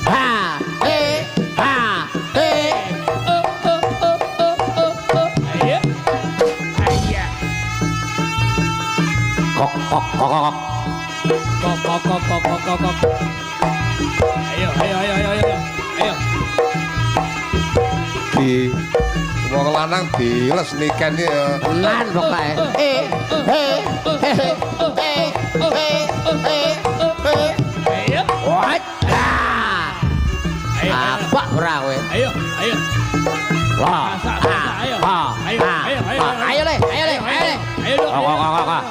Ha, ha, Ayo. Ayo. kok kok kok kok. Kok. Ayo. Ayo. Di wong lanang diles niken ya. Tenan pokoke. Ayo. What? Ayo. Apa ora kowe? Ayo. Wah. Ayo. Ayo le. Ayo. Kok.